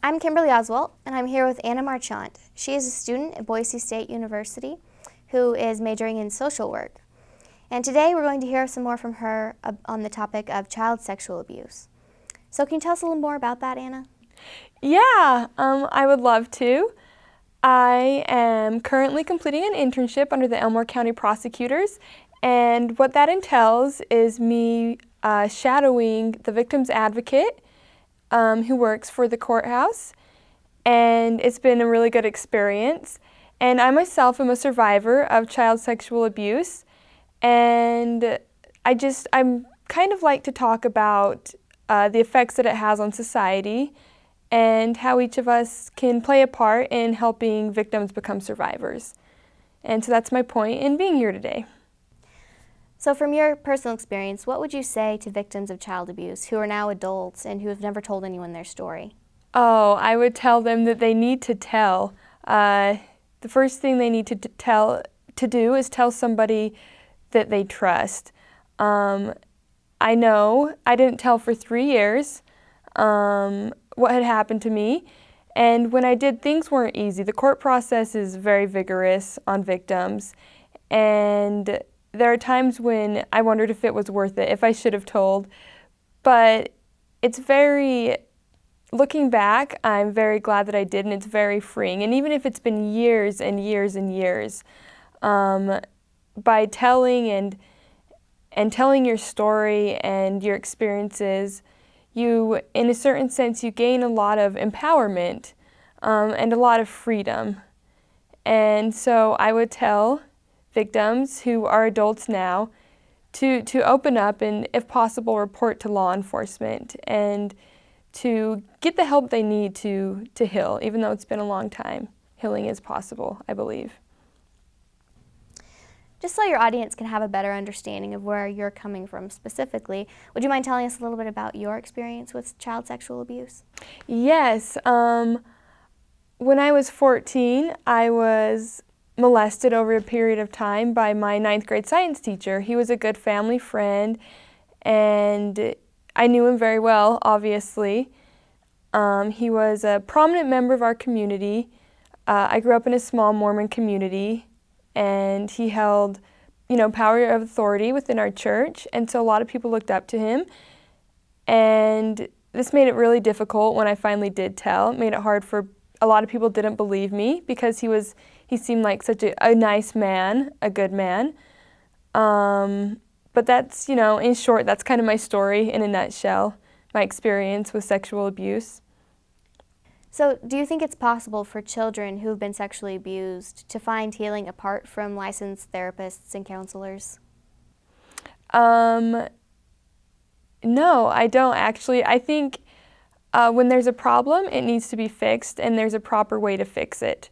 I'm Kimberly Oswalt, and I'm here with Anna Marchant. She is a student at Boise State University who is majoring in social work. And today we're going to hear some more from her on the topic of child sexual abuse. So can you tell us a little more about that, Anna? Yeah, I would love to. I am currently completing an internship under the Elmore County prosecutors, and what that entails is me shadowing the victim's advocate who works for the courthouse, and it's been a really good experience. And I myself am a survivor of child sexual abuse, and I'm kind of like to talk about the effects that it has on society and how each of us can play a part in helping victims become survivors. And so that's my point in being here today. So from your personal experience, what would you say to victims of child abuse who are now adults and who have never told anyone their story? Oh, I would tell them that they need to tell. The first thing they need to do is tell somebody that they trust. I know I didn't tell for 3 years what had happened to me, and when I did, things weren't easy. The court process is very vigorous on victims, and there are times when I wondered if it was worth it, if I should have told, but looking back, I'm very glad that I did, and it's very freeing. And even if it's been years and years and years, by telling and telling your story and your experiences, you, in a certain sense, you gain a lot of empowerment and a lot of freedom. And so I would tell victims who are adults now to open up and, if possible, report to law enforcement and to get the help they need to heal, even though it's been a long time. Healing is possible, I believe. Just so your audience can have a better understanding of where you're coming from specifically, would you mind telling us a little bit about your experience with child sexual abuse? Yes. When I was 14, I was molested over a period of time by my 9th grade science teacher. He was a good family friend, and I knew him very well, obviously. He was a prominent member of our community. I grew up in a small Mormon community, and he held, power of authority within our church, and so a lot of people looked up to him. And this made it really difficult when I finally did tell. It made it hard for a lot of people didn't believe me because he seemed like such a nice man, a good man. But that's, in short, that's kind of my story in a nutshell, my experience with sexual abuse. So do you think it's possible for children who have been sexually abused to find healing apart from licensed therapists and counselors? No, I don't actually. I think when there's a problem, it needs to be fixed, and there's a proper way to fix it.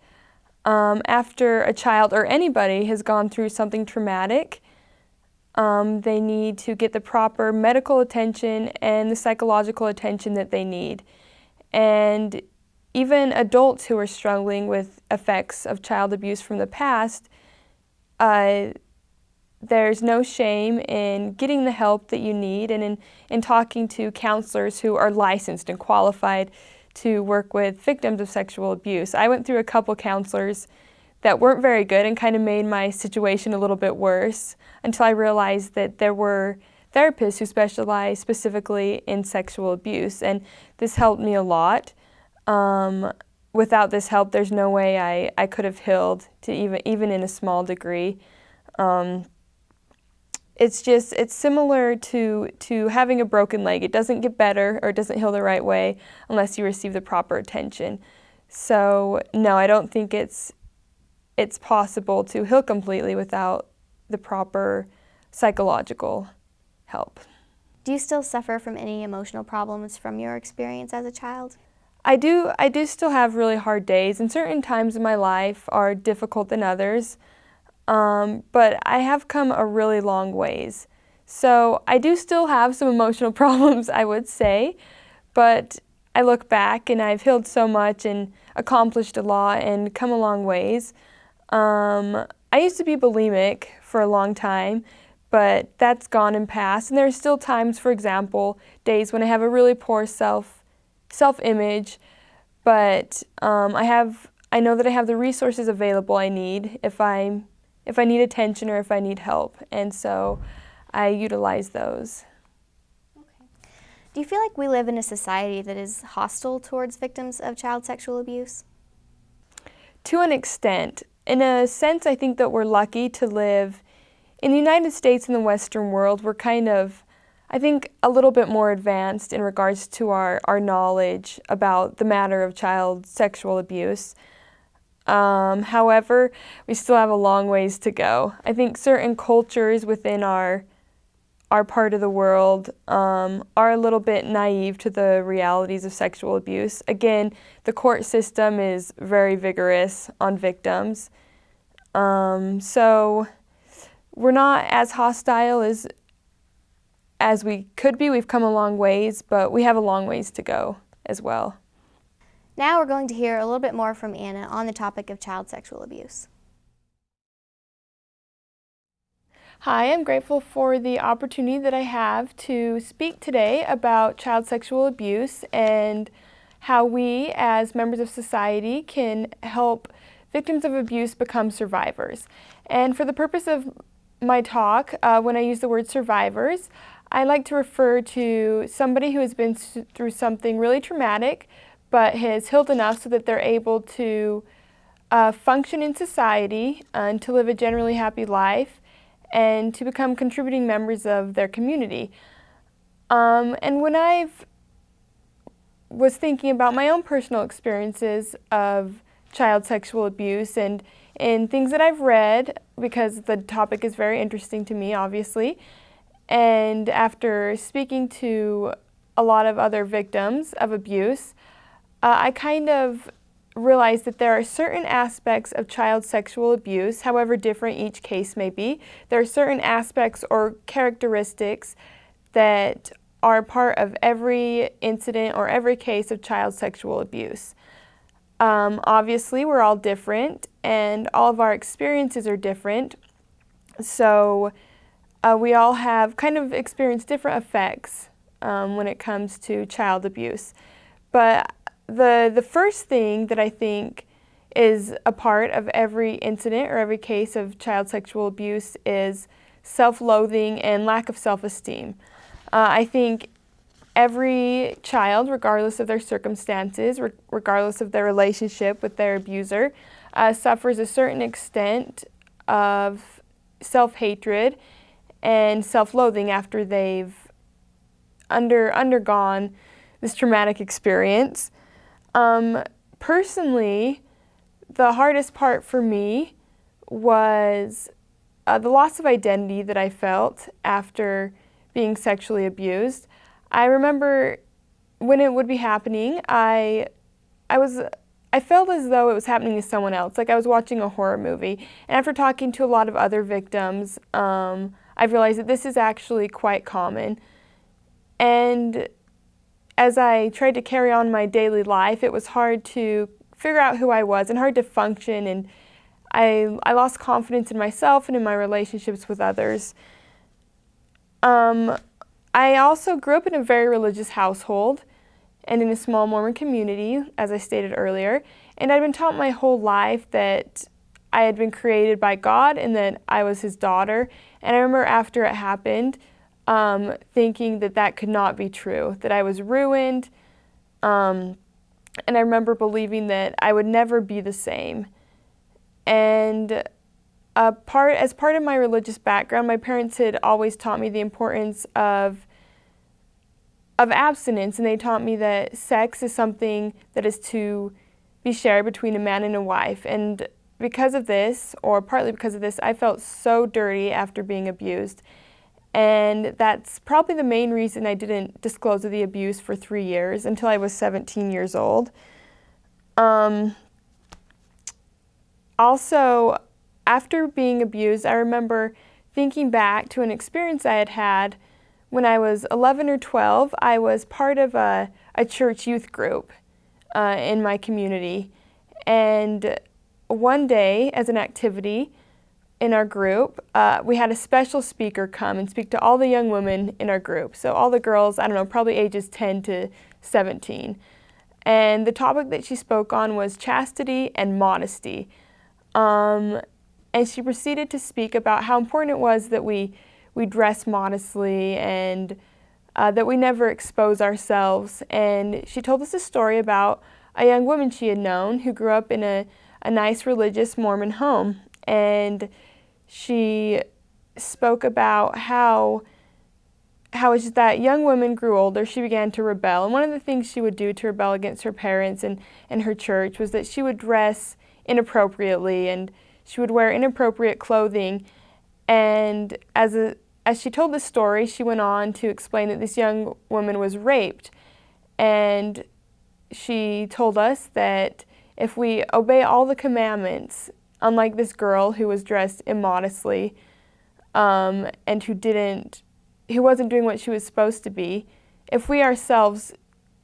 After a child or anybody has gone through something traumatic, they need to get the proper medical attention and the psychological attention that they need. And even adults who are struggling with effects of child abuse from the past, there's no shame in getting the help that you need and in talking to counselors who are licensed and qualified to work with victims of sexual abuse. I went through a couple counselors that weren't very good and kind of made my situation a little bit worse until I realized that there were therapists who specialize specifically in sexual abuse, and this helped me a lot. Without this help, there's no way I could have healed to even in a small degree. It's similar to having a broken leg. It doesn't get better or it doesn't heal the right way unless you receive the proper attention. So no, I don't think it's possible to heal completely without the proper psychological help. Do you still suffer from any emotional problems from your experience as a child? I do still have really hard days, and certain times in my life are difficult than others, but I have come a really long ways. So I do still have some emotional problems, I would say, but I look back and I've healed so much and accomplished a lot and come a long ways. I used to be bulimic for a long time, but that's gone and passed. And there are still times, for example, days when I have a really poor self-image, but I know that I have the resources available I need if I need attention or if I need help, and so I utilize those. Okay. Do you feel like we live in a society that is hostile towards victims of child sexual abuse? To an extent. In a sense, I think that we're lucky to live in the United States and the Western world. We're kind of, I think, a little bit more advanced in regards to our knowledge about the matter of child sexual abuse. However, we still have a long ways to go. I think certain cultures within our part of the world are a little bit naive to the realities of sexual abuse. Again, the court system is very vigorous on victims. So we're not as hostile as we could be. We've come a long ways, but we have a long ways to go as well. Now we're going to hear a little bit more from Anna on the topic of child sexual abuse. Hi, I'm grateful for the opportunity that I have to speak today about child sexual abuse and how we as members of society can help victims of abuse become survivors. And for the purpose of my talk, when I use the word survivors, I like to refer to somebody who has been through something really traumatic but has healed enough so that they're able to function in society and to live a generally happy life and to become contributing members of their community. And when I was thinking about my own personal experiences of child sexual abuse and things that I've read, because the topic is very interesting to me, obviously, and after speaking to a lot of other victims of abuse, I kind of realize that there are certain aspects of child sexual abuse, however different each case may be. There are certain aspects or characteristics that are part of every incident or every case of child sexual abuse. Obviously, we're all different and all of our experiences are different. So we all have kind of experienced different effects when it comes to child abuse. But the first thing that I think is a part of every incident or every case of child sexual abuse is self-loathing and lack of self-esteem. I think every child, regardless of their circumstances, regardless of their relationship with their abuser, suffers a certain extent of self-hatred and self-loathing after they've undergone this traumatic experience. Personally, the hardest part for me was the loss of identity that I felt after being sexually abused. I remember when it would be happening, I felt as though it was happening to someone else, like I was watching a horror movie. And after talking to a lot of other victims, I've realized that this is actually quite common. And as I tried to carry on my daily life, it was hard to figure out who I was and hard to function, and I lost confidence in myself and in my relationships with others. I also grew up in a very religious household and in a small Mormon community, as I stated earlier, and I'd been taught my whole life that I had been created by God and that I was His daughter. And I remember after it happened, thinking that that could not be true, that I was ruined, and I remember believing that I would never be the same. And as part of my religious background, my parents had always taught me the importance of abstinence, and they taught me that sex is something that is to be shared between a man and a wife. And because of this, or partly because of this, I felt so dirty after being abused. And that's probably the main reason I didn't disclose the abuse for 3 years until I was 17 years old. Also, after being abused, I remember thinking back to an experience I had had when I was 11 or 12. I was part of a church youth group in my community. And one day, as an activity, in our group, we had a special speaker come and speak to all the young women in our group. So all the girls, I don't know, probably ages 10 to 17. And the topic that she spoke on was chastity and modesty. And she proceeded to speak about how important it was that we dress modestly and that we never expose ourselves. And she told us a story about a young woman she had known who grew up in a nice religious Mormon home. And she spoke about how as that young woman grew older, she began to rebel. And one of the things she would do to rebel against her parents and her church was that she would dress inappropriately and she would wear inappropriate clothing. And as she told the story, she went on to explain that this young woman was raped. And she told us that if we obey all the commandments, unlike this girl who was dressed immodestly and who wasn't doing what she was supposed to be, if we ourselves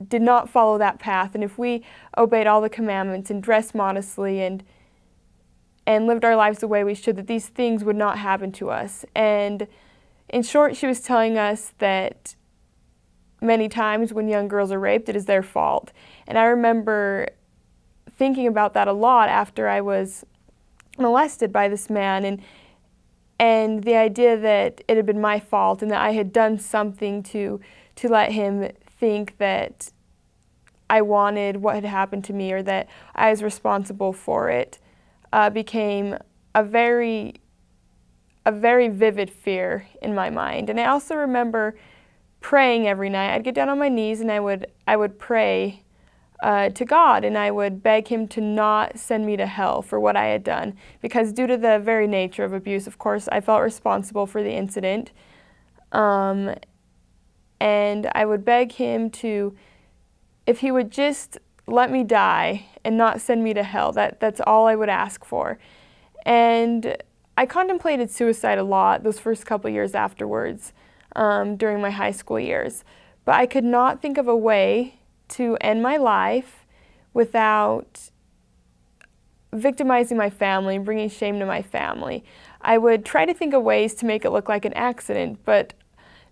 did not follow that path, and if we obeyed all the commandments and dressed modestly and lived our lives the way we should, that these things would not happen to us. And in short, she was telling us that many times when young girls are raped, it is their fault. And I remember thinking about that a lot after I was molested by this man, and the idea that it had been my fault and that I had done something to let him think that I wanted what had happened to me or that I was responsible for it became a very vivid fear in my mind. And I also remember praying every night. I'd get down on my knees and I would pray to God, and I would beg Him to not send me to hell for what I had done, because due to the very nature of abuse, of course, I felt responsible for the incident. And I would beg Him to, if He would just let me die and not send me to hell, that's all I would ask for. And I contemplated suicide a lot those first couple years afterwards, during my high school years. But I could not think of a way to end my life without victimizing my family and bringing shame to my family. I would try to think of ways to make it look like an accident, but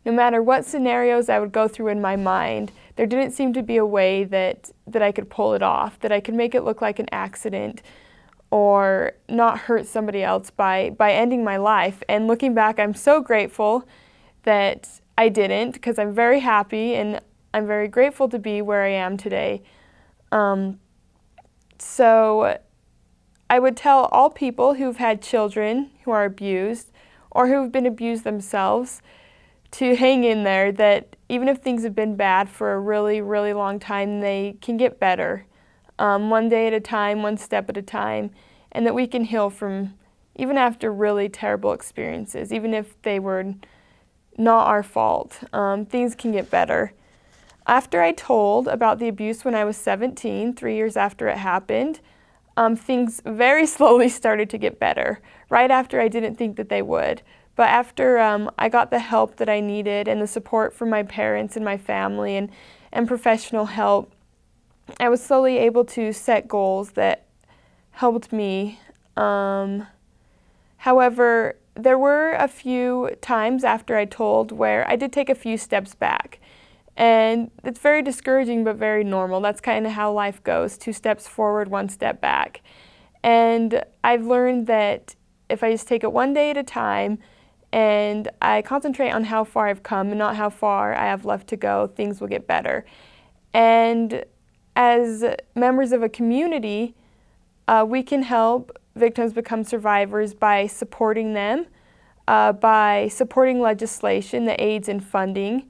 no matter what scenarios I would go through in my mind, there didn't seem to be a way that I could pull it off, that I could make it look like an accident or not hurt somebody else by ending my life. And looking back, I'm so grateful that I didn't, because I'm very happy and I'm very grateful to be where I am today. So I would tell all people who've had children who are abused or who've been abused themselves to hang in there, that even if things have been bad for a really, really long time, they can get better, one day at a time, one step at a time, and that we can heal from, even after really terrible experiences, even if they were not our fault, things can get better. After I told about the abuse when I was 17, 3 years after it happened, things very slowly started to get better, right after I didn't think that they would. But after I got the help that I needed and the support from my parents and my family and professional help, I was slowly able to set goals that helped me. However, there were a few times after I told where I did take a few steps back. And it's very discouraging, but very normal. That's kind of how life goes, 2 steps forward, 1 step back. And I've learned that if I just take it one day at a time and I concentrate on how far I've come and not how far I have left to go, things will get better. And as members of a community, we can help victims become survivors by supporting them, by supporting legislation that aids in funding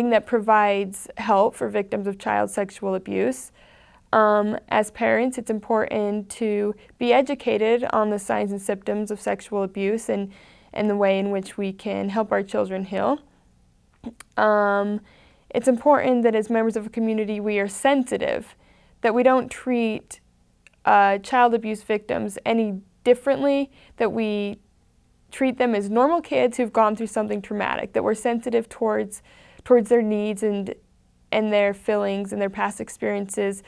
that provides help for victims of child sexual abuse. As parents, it's important to be educated on the signs and symptoms of sexual abuse and the way in which we can help our children heal. It's important that as members of a community we are sensitive, that we don't treat child abuse victims any differently, that we treat them as normal kids who've gone through something traumatic, that we're sensitive towards their needs and their feelings and their past experiences,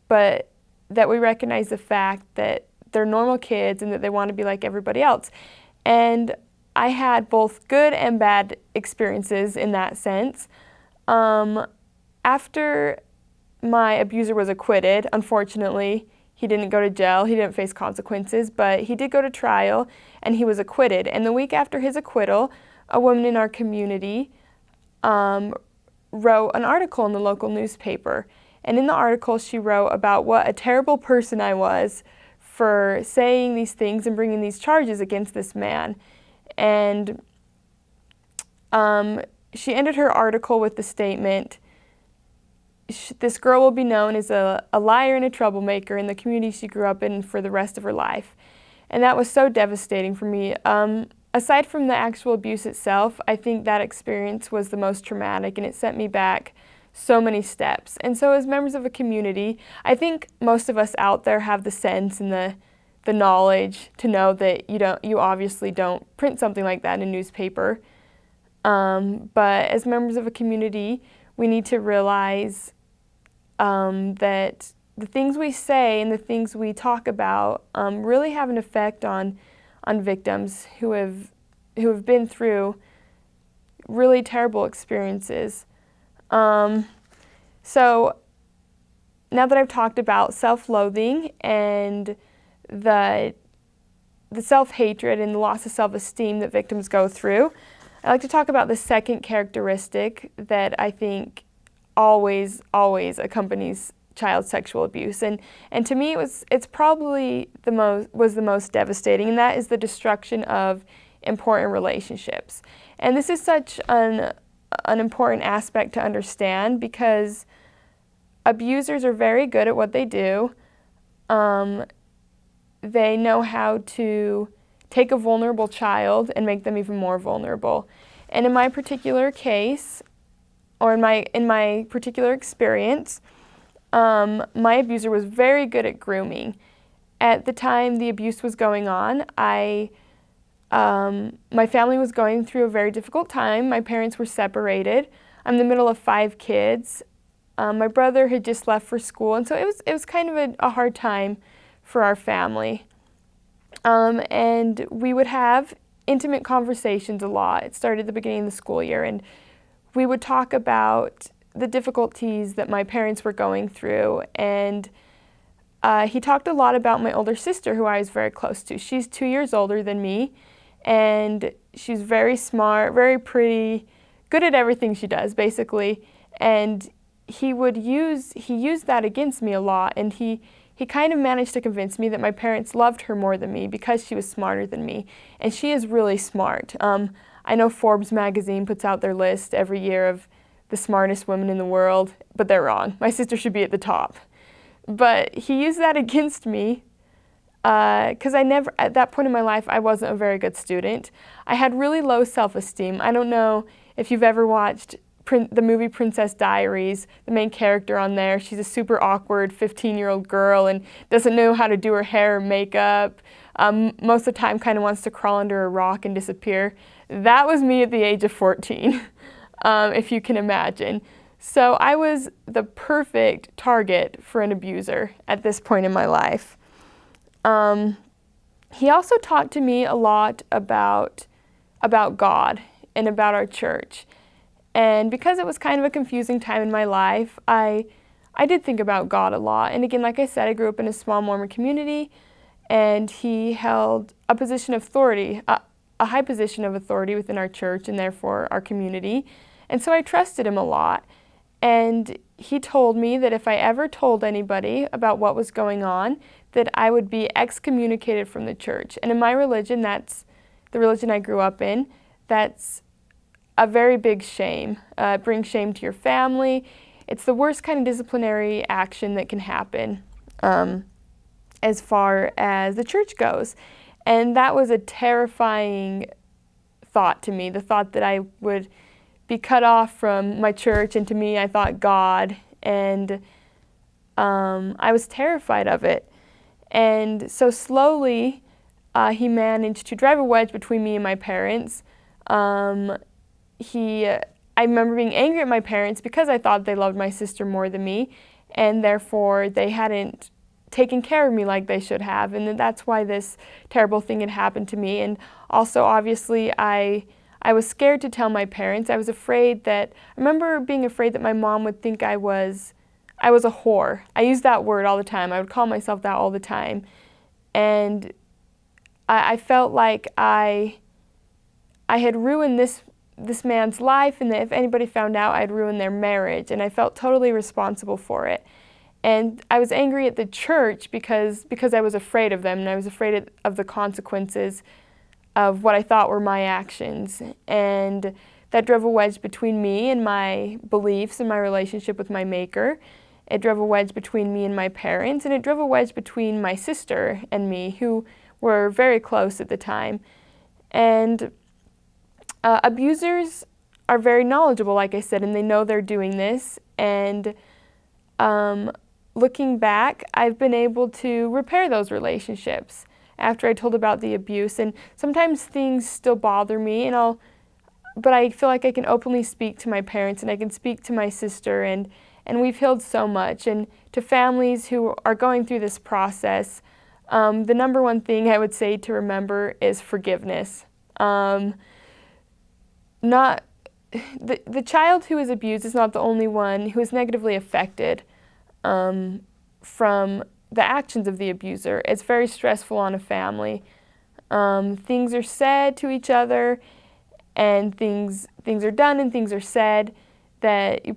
but that we recognize the fact that they're normal kids and that they want to be like everybody else. And I had both good and bad experiences in that sense. after my abuser was acquitted, unfortunately, he didn't go to jail, he didn't face consequences, but he did go to trial and he was acquitted. And the week after his acquittal, a woman in our community wrote an article in the local newspaper. And in the article, she wrote about what a terrible person I was for saying these things and bringing these charges against this man. And she ended her article with the statement, "This girl will be known as a liar and a troublemaker in the community she grew up in for the rest of her life." And that was so devastating for me. Aside from the actual abuse itself, I think that experience was the most traumatic, and it sent me back so many steps. And so as members of a community, I think most of us out there have the sense and the knowledge to know that you obviously don't print something like that in a newspaper. But as members of a community, we need to realize that the things we say and the things we talk about really have an effect on victims who have been through really terrible experiences. So now that I've talked about self-loathing and the self-hatred and the loss of self-esteem that victims go through, I'd like to talk about the second characteristic that I think always accompanies child sexual abuse, and to me it's probably the most devastating, and that is the destruction of important relationships. And this is such an important aspect to understand because abusers are very good at what they do. They know how to take a vulnerable child and make them even more vulnerable. And in my particular case, or in my particular experience, my abuser was very good at grooming. At the time the abuse was going on, my family was going through a very difficult time. My parents were separated. I'm the middle of 5 kids. My brother had just left for school, and so it was kind of a hard time for our family. And we would have intimate conversations a lot. It started at the beginning of the school year, and we would talk about the difficulties that my parents were going through. And he talked a lot about my older sister, who I was very close to. She's 2 years older than me, and she's very smart, very pretty, good at everything she does, basically. And he used that against me a lot, and he kind of managed to convince me that my parents loved her more than me because she was smarter than me. And she is really smart. I know Forbes magazine puts out their list every year of the smartest women in the world, but they're wrong. My sister should be at the top. But he used that against me because at that point in my life, I wasn't a very good student. I had really low self-esteem. I don't know if you've ever watched the movie Princess Diaries. The main character on there, she's a super awkward 15-year-old girl and doesn't know how to do her hair or makeup. Most of the time kind of wants to crawl under a rock and disappear. That was me at the age of 14, if you can imagine. So I was the perfect target for an abuser at this point in my life. He also talked to me a lot about God and about our church. And because it was kind of a confusing time in my life, I did think about God a lot. And again, like I said, I grew up in a small Mormon community, and he held a position of authority, a high position of authority within our church and therefore our community. And so I trusted him a lot. And he told me that if I ever told anybody about what was going on, that I would be excommunicated from the church. And in my religion, that's the religion I grew up in, that's a very big shame. It brings shame to your family. It's the worst kind of disciplinary action that can happen as far as the church goes. And that was a terrifying thought to me, the thought that I would be cut off from my church, and to me I thought God, and I was terrified of it. And so slowly he managed to drive a wedge between me and my parents. I remember being angry at my parents because I thought they loved my sister more than me, and therefore they hadn't taken care of me like they should have, and that's why this terrible thing had happened to me. And also, obviously, I I was scared to tell my parents. I remember being afraid that my mom would think I was a whore. I use that word all the time. I would call myself that all the time. And I felt like I had ruined this man's life, and that if anybody found out, I'd ruin their marriage, and I felt totally responsible for it. And I was angry at the church because I was afraid of them, and I was afraid of the consequences of what I thought were my actions. And that drove a wedge between me and my beliefs and my relationship with my Maker. It drove a wedge between me and my parents, and it drove a wedge between my sister and me, who were very close at the time. And abusers are very knowledgeable, like I said, and they know they're doing this. And looking back, I've been able to repair those relationships after I told about the abuse. And sometimes things still bother me, but I feel like I can openly speak to my parents, and I can speak to my sister, and we've healed so much. And to families who are going through this process, the number one thing I would say to remember is forgiveness. The child who is abused is not the only one who is negatively affected from the actions of the abuser. It's very stressful on a family. Things are said to each other, and things are done and things are said that you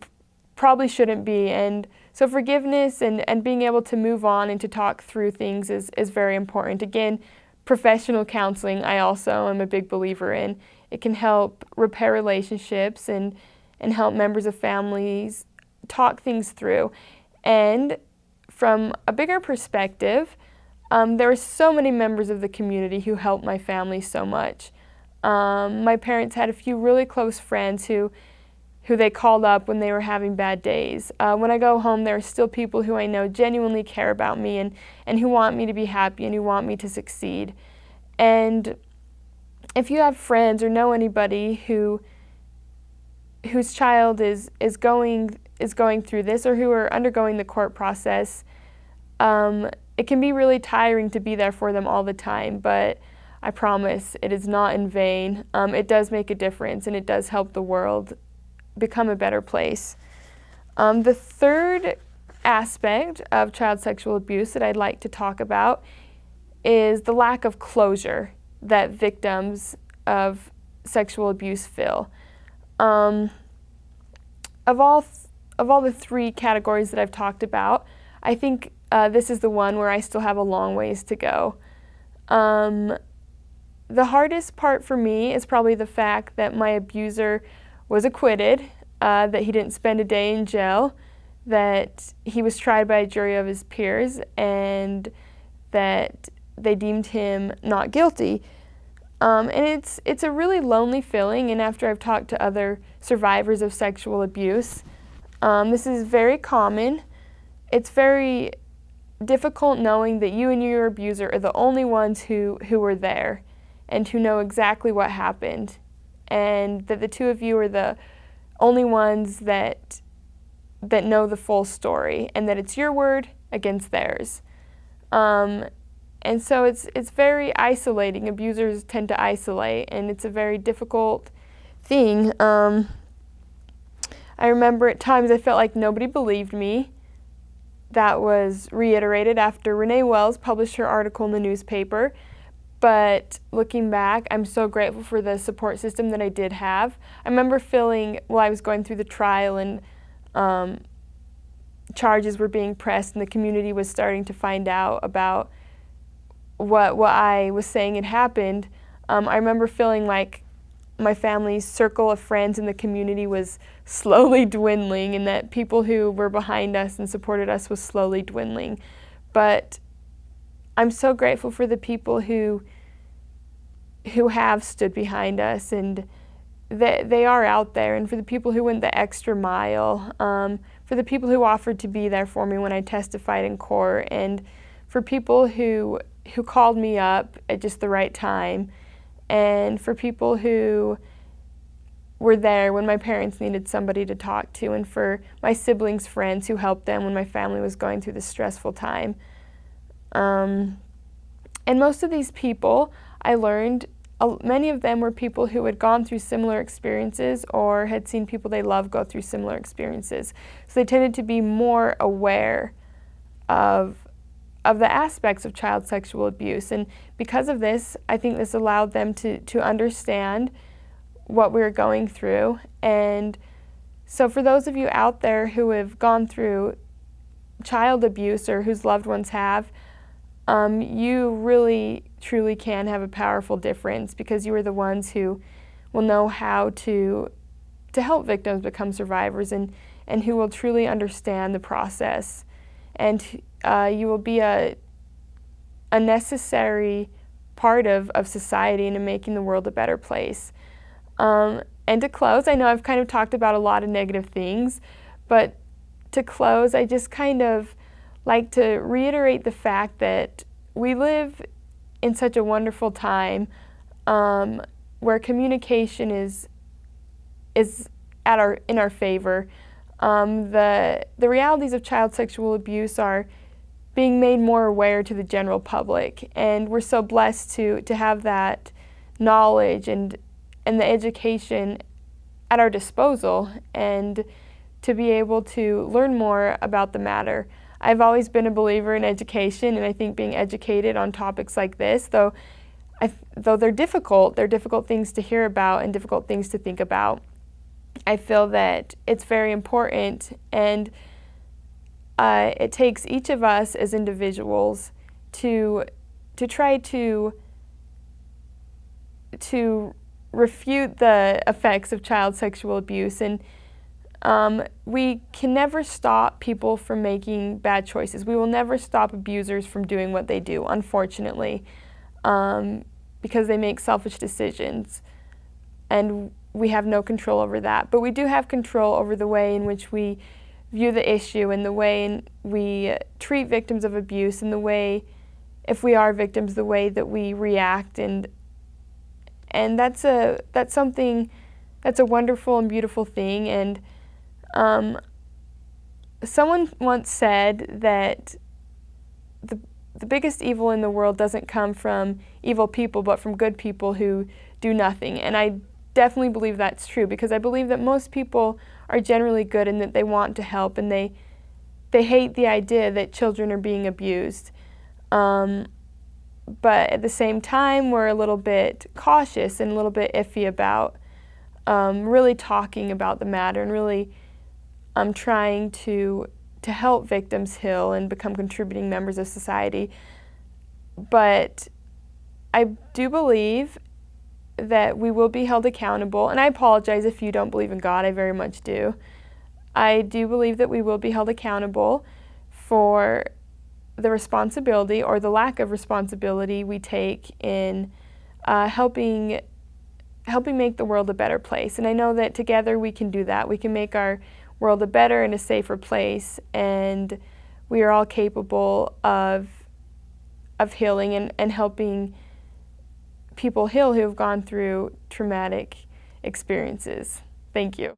probably shouldn't be. And so forgiveness and being able to move on and to talk through things is very important. Again, professional counseling I also am a big believer in. It can help repair relationships and help members of families talk things through. And from a bigger perspective, there are so many members of the community who helped my family so much. My parents had a few really close friends who they called up when they were having bad days. When I go home, there are still people who I know genuinely care about me and who want me to be happy and who want me to succeed. And if you have friends or know anybody whose child is going through this, or who are undergoing the court process, it can be really tiring to be there for them all the time, but I promise it is not in vain. It does make a difference, and it does help the world become a better place. The third aspect of child sexual abuse that I'd like to talk about is the lack of closure that victims of sexual abuse feel. Of all the three categories that I've talked about, I think this is the one where I still have a long ways to go. The hardest part for me is probably the fact that my abuser was acquitted, that he didn't spend a day in jail, that he was tried by a jury of his peers, and that they deemed him not guilty. And it's a really lonely feeling, and after I've talked to other survivors of sexual abuse, this is very common. It's very difficult knowing that you and your abuser are the only ones who were there and who know exactly what happened, and that the two of you are the only ones that know the full story, and that it's your word against theirs. And so it's very isolating. Abusers tend to isolate, and it's a very difficult thing. I remember at times I felt like nobody believed me. That was reiterated after Renee Wells published her article in the newspaper. But looking back, I'm so grateful for the support system that I did have. I remember feeling, while I was going through the trial and charges were being pressed and the community was starting to find out about what I was saying had happened, I remember feeling like my family's circle of friends in the community was slowly dwindling, and that people who were behind us and supported us was slowly dwindling. But I'm so grateful for the people who have stood behind us, and they are out there, and for the people who went the extra mile, for the people who offered to be there for me when I testified in court, and for people who called me up at just the right time, and for people who were there when my parents needed somebody to talk to, and for my siblings' friends who helped them when my family was going through this stressful time. And most of these people, I learned, many of them were people who had gone through similar experiences or had seen people they love go through similar experiences. So they tended to be more aware of the aspects of child sexual abuse. And because of this, I think this allowed them to understand what we were going through. And so for those of you out there who have gone through child abuse or whose loved ones have, you really, truly can have a powerful difference, because you are the ones who will know how to help victims become survivors, and who will truly understand the process. And you will be a necessary part of society and in making the world a better place. And to close, I know I've kind of talked about a lot of negative things, but to close, I just kind of like to reiterate the fact that we live in such a wonderful time where communication is in our favor. The realities of child sexual abuse are being made more aware to the general public, and we're so blessed to have that knowledge and the education at our disposal, and to be able to learn more about the matter. I've always been a believer in education, and I think being educated on topics like this, though they're difficult things to hear about and difficult things to think about, I feel that it's very important, and it takes each of us as individuals to try to refute the effects of child sexual abuse. And we can never stop people from making bad choices. We will never stop abusers from doing what they do, unfortunately, because they make selfish decisions, and we have no control over that. But we do have control over the way in which we view the issue, and the way we treat victims of abuse, and the way, if we are victims, the way that we react. And that's a wonderful and beautiful thing. And someone once said that the biggest evil in the world doesn't come from evil people, but from good people who do nothing. And I definitely believe that's true, because I believe that most people are generally good, and that they want to help, and they hate the idea that children are being abused. But at the same time, we're a little bit cautious and a little bit iffy about really talking about the matter, and really trying to help victims heal and become contributing members of society. But I do believe that we will be held accountable, and I apologize if you don't believe in God, I very much do. I do believe that we will be held accountable for the responsibility or the lack of responsibility we take in helping make the world a better place. And I know that together we can do that. We can make our world a better and a safer place, and we are all capable of healing and helping people heal who have gone through traumatic experiences. Thank you.